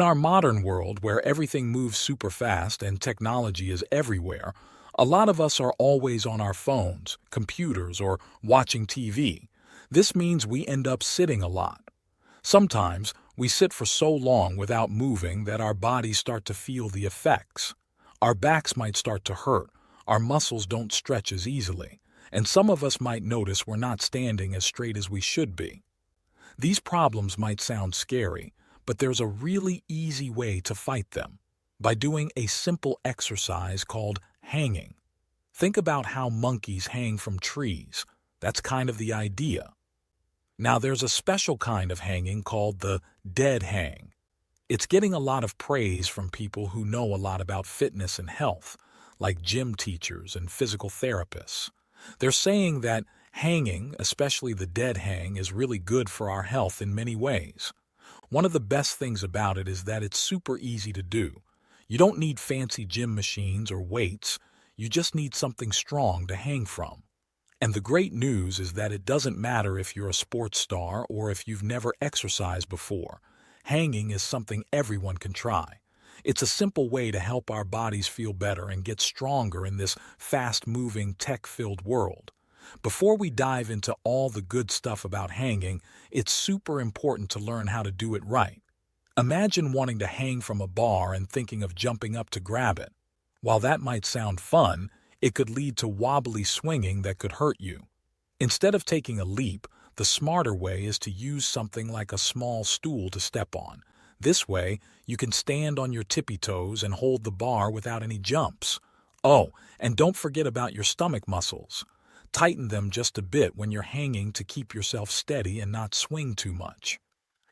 our modern world, where everything moves super fast and technology is everywhere, a lot of us are always on our phones, computers, or watching TV. This means we end up sitting a lot. Sometimes we sit for so long without moving that our bodies start to feel the effects. Our backs might start to hurt, our muscles don't stretch as easily, and some of us might notice we're not standing as straight as we should be. These problems might sound scary, but there's a really easy way to fight them, by doing a simple exercise called hanging. Think about how monkeys hang from trees. That's kind of the idea. Now there's a special kind of hanging called the dead hang. It's getting a lot of praise from people who know a lot about fitness and health, like gym teachers and physical therapists. They're saying that hanging, especially the dead hang, is really good for our health in many ways. One of the best things about it is that it's super easy to do. You don't need fancy gym machines or weights, you just need something strong to hang from. And the great news is that it doesn't matter if you're a sports star or if you've never exercised before. Hanging is something everyone can try. It's a simple way to help our bodies feel better and get stronger in this fast-moving, tech-filled world. Before we dive into all the good stuff about hanging, it's super important to learn how to do it right. Imagine wanting to hang from a bar and thinking of jumping up to grab it. While that might sound fun, it could lead to wobbly swinging that could hurt you. Instead of taking a leap, the smarter way is to use something like a small stool to step on. This way, you can stand on your tippy toes and hold the bar without any jumps. Oh, and don't forget about your stomach muscles. Tighten them just a bit when you're hanging to keep yourself steady and not swing too much.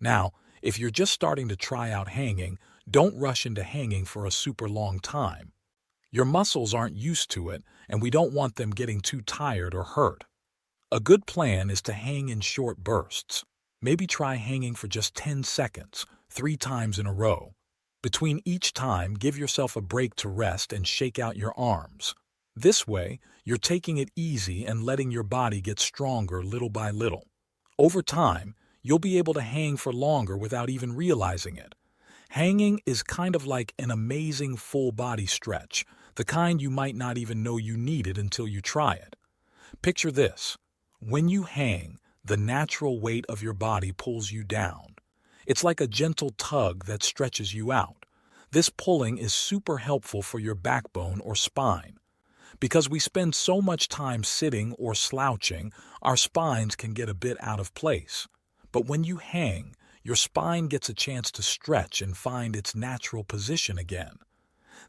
Now, if you're just starting to try out hanging, don't rush into hanging for a super long time. Your muscles aren't used to it, and we don't want them getting too tired or hurt. A good plan is to hang in short bursts. Maybe try hanging for just 10 seconds, 3 times in a row. Between each time, give yourself a break to rest and shake out your arms. This way, you're taking it easy and letting your body get stronger little by little. Over time, you'll be able to hang for longer without even realizing it. Hanging is kind of like an amazing full-body stretch, the kind you might not even know you needed until you try it. Picture this. When you hang, the natural weight of your body pulls you down. It's like a gentle tug that stretches you out. This pulling is super helpful for your backbone or spine. Because we spend so much time sitting or slouching, our spines can get a bit out of place. But when you hang, your spine gets a chance to stretch and find its natural position again.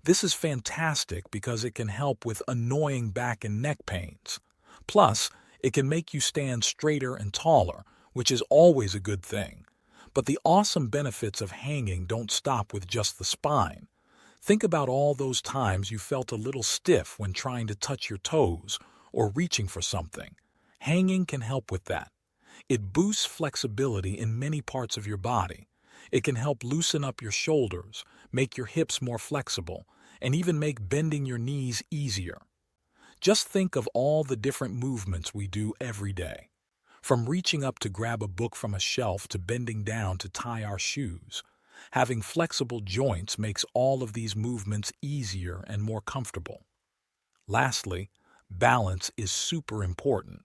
This is fantastic because it can help with annoying back and neck pains. Plus, it can make you stand straighter and taller, which is always a good thing. But the awesome benefits of hanging don't stop with just the spine. Think about all those times you felt a little stiff when trying to touch your toes or reaching for something. Hanging can help with that. It boosts flexibility in many parts of your body. It can help loosen up your shoulders, make your hips more flexible, and even make bending your knees easier. Just think of all the different movements we do every day. From reaching up to grab a book from a shelf to bending down to tie our shoes. Having flexible joints makes all of these movements easier and more comfortable. Lastly, balance is super important.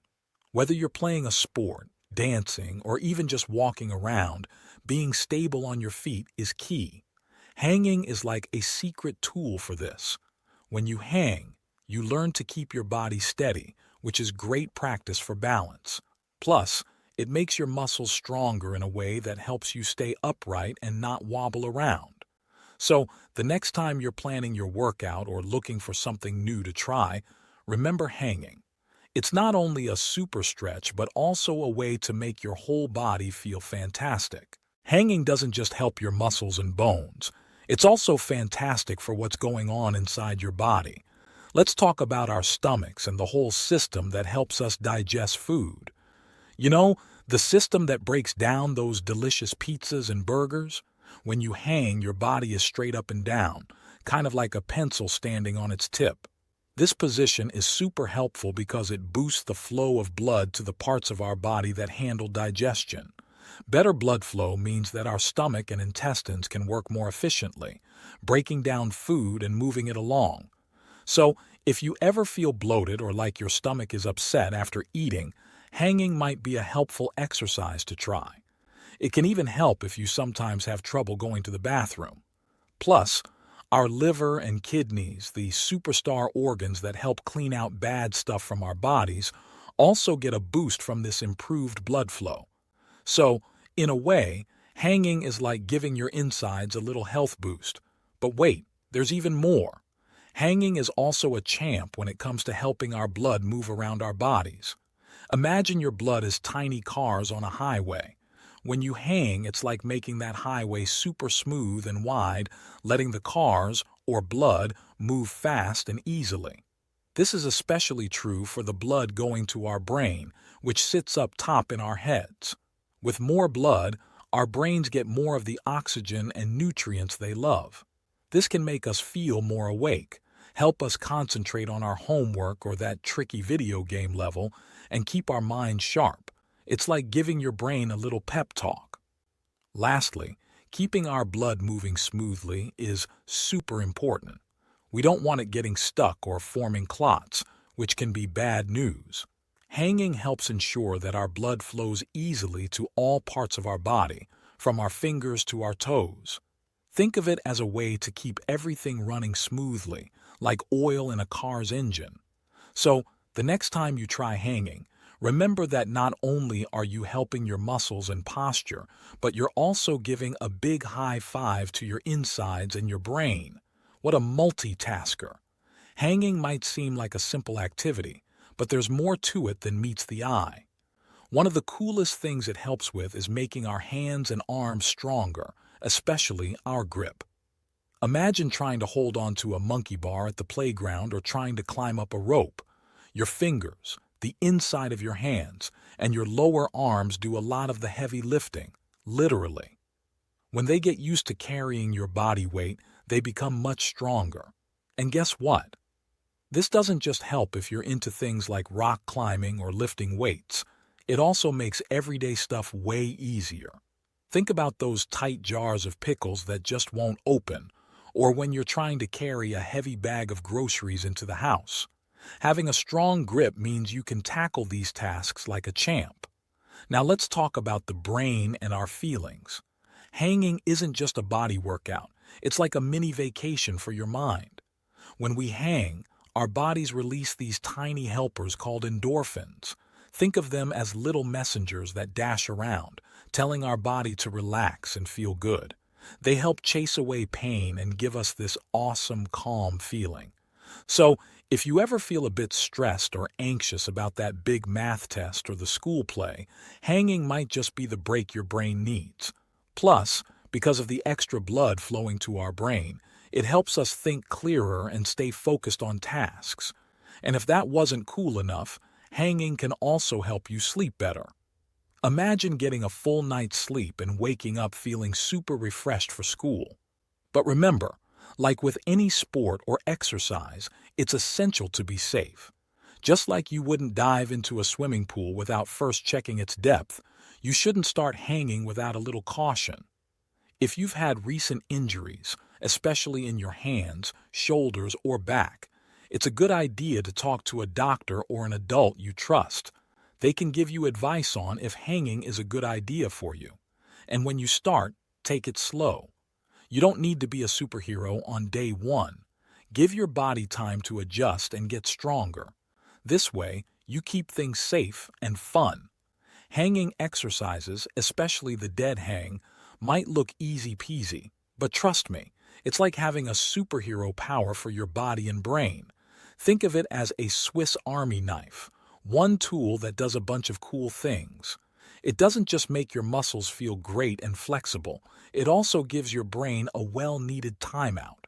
Whether you're playing a sport, dancing, or even just walking around, being stable on your feet is key. Hanging is like a secret tool for this. When you hang, you learn to keep your body steady, which is great practice for balance. Plus, it makes your muscles stronger in a way that helps you stay upright and not wobble around. So, the next time you're planning your workout or looking for something new to try, remember hanging. It's not only a super stretch, but also a way to make your whole body feel fantastic. Hanging doesn't just help your muscles and bones. It's also fantastic for what's going on inside your body. Let's talk about our stomachs and the whole system that helps us digest food. You know, the system that breaks down those delicious pizzas and burgers? When you hang, your body is straight up and down, kind of like a pencil standing on its tip. This position is super helpful because it boosts the flow of blood to the parts of our body that handle digestion. Better blood flow means that our stomach and intestines can work more efficiently, breaking down food and moving it along. So, if you ever feel bloated or like your stomach is upset after eating, hanging might be a helpful exercise to try. It can even help if you sometimes have trouble going to the bathroom. Plus, our liver and kidneys, the superstar organs that help clean out bad stuff from our bodies, also get a boost from this improved blood flow. So, in a way, hanging is like giving your insides a little health boost. But wait, there's even more. Hanging is also a champ when it comes to helping our blood move around our bodies. Imagine your blood as tiny cars on a highway. When you hang, it's like making that highway super smooth and wide, letting the cars, or blood, move fast and easily. This is especially true for the blood going to our brain, which sits up top in our heads. With more blood, our brains get more of the oxygen and nutrients they love. This can make us feel more awake, help us concentrate on our homework or that tricky video game level, and keep our minds sharp. It's like giving your brain a little pep talk. Lastly, keeping our blood moving smoothly is super important. We don't want it getting stuck or forming clots, which can be bad news. Hanging helps ensure that our blood flows easily to all parts of our body, from our fingers to our toes. Think of it as a way to keep everything running smoothly, like oil in a car's engine. So, the next time you try hanging, remember that not only are you helping your muscles and posture, but you're also giving a big high five to your insides and your brain. What a multitasker! Hanging might seem like a simple activity, but there's more to it than meets the eye. One of the coolest things it helps with is making our hands and arms stronger, especially our grip. Imagine trying to hold on to a monkey bar at the playground or trying to climb up a rope. Your fingers, the inside of your hands, and your lower arms do a lot of the heavy lifting, literally. When they get used to carrying your body weight, they become much stronger. And guess what? This doesn't just help if you're into things like rock climbing or lifting weights. It also makes everyday stuff way easier. Think about those tight jars of pickles that just won't open, or when you're trying to carry a heavy bag of groceries into the house. Having a strong grip means you can tackle these tasks like a champ. Now let's talk about the brain and our feelings. Hanging isn't just a body workout. It's like a mini vacation for your mind. When we hang, our bodies release these tiny helpers called endorphins. Think of them as little messengers that dash around, telling our body to relax and feel good. They help chase away pain and give us this awesome, calm feeling. So, if you ever feel a bit stressed or anxious about that big math test or the school play, hanging might just be the break your brain needs. Plus, because of the extra blood flowing to our brain, it helps us think clearer and stay focused on tasks. And if that wasn't cool enough, hanging can also help you sleep better. Imagine getting a full night's sleep and waking up feeling super refreshed for school. But remember, like with any sport or exercise, it's essential to be safe. Just like you wouldn't dive into a swimming pool without first checking its depth, you shouldn't start hanging without a little caution. If you've had recent injuries, especially in your hands, shoulders, or back, it's a good idea to talk to a doctor or an adult you trust. They can give you advice on if hanging is a good idea for you. And when you start, take it slow. You don't need to be a superhero on day one. Give your body time to adjust and get stronger. This way, you keep things safe and fun. Hanging exercises, especially the dead hang, might look easy peasy, but trust me, it's like having a superhero power for your body and brain. Think of it as a Swiss Army knife, one tool that does a bunch of cool things. It doesn't just make your muscles feel great and flexible, it also gives your brain a well-needed timeout.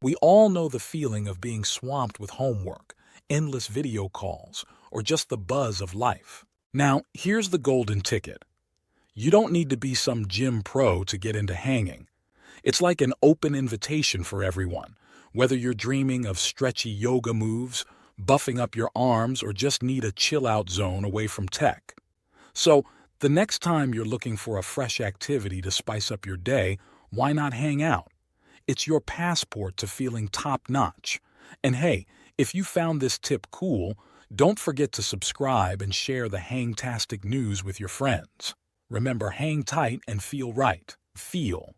We all know the feeling of being swamped with homework, endless video calls, or just the buzz of life. Now, here's the golden ticket. You don't need to be some gym pro to get into hanging. It's like an open invitation for everyone, whether you're dreaming of stretchy yoga moves, buffing up your arms, or just need a chill-out zone away from tech. So, The next time you're looking for a fresh activity to spice up your day, why not hang out? It's your passport to feeling top-notch. And hey, if you found this tip cool, don't forget to subscribe and share the hang-tastic news with your friends. Remember, hang tight and feel right. Feel